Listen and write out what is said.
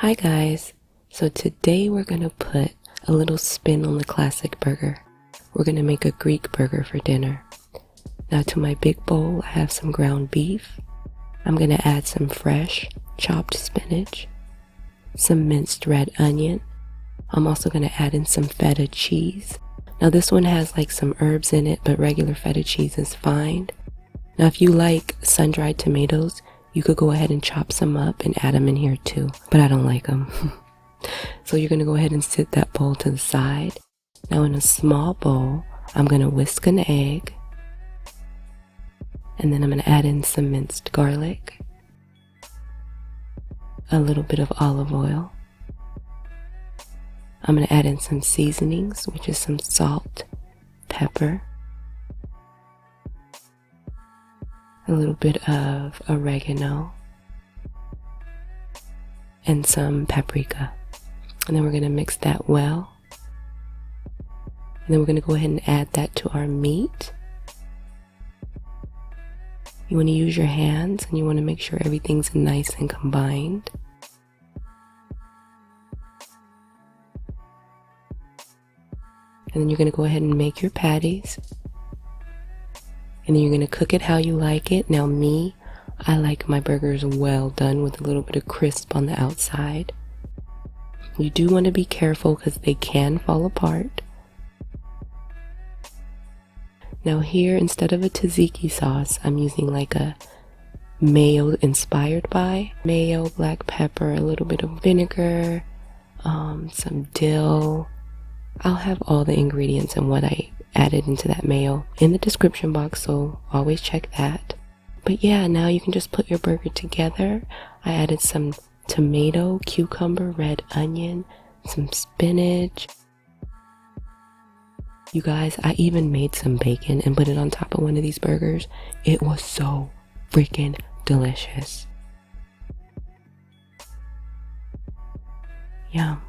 Hi guys, so today we're gonna put a little spin on the classic burger. We're gonna make a Greek burger for dinner. Now to my big bowl I have some ground beef. I'm gonna add some fresh chopped spinach, some minced red onion. I'm also gonna add in some feta cheese. Now this one has like some herbs in it, but regular feta cheese is fine. Now if you like sun-dried tomatoes, you could go ahead and chop some up and add them in here too, but I don't like them. So you're gonna go ahead and sit that bowl to the side. Now in a small bowl, I'm gonna whisk an egg, and then I'm gonna add in some minced garlic, a little bit of olive oil. I'm gonna add in some seasonings, which is some salt, pepper, a little bit of oregano, and some paprika. And then we're going to mix that well. And then we're going to go ahead and add that to our meat. You want to use your hands and you want to make sure everything's nice and combined. And then you're going to go ahead and make your patties. And then you're going to cook it how you like it. Now I like my burgers well done with a little bit of crisp on the outside. You do want to be careful because they can fall apart. Now here, instead of a tzatziki sauce, I'm using like a mayo inspired by mayo, black pepper, a little bit of vinegar, some dill. I'll have all the ingredients and what I added into that mayo in the description box, so always check that. But yeah, now you can just put your burger together. I added some tomato, cucumber, red onion, some spinach. You guys, I even made some bacon and put it on top of one of these burgers. It was so freaking delicious. Yum.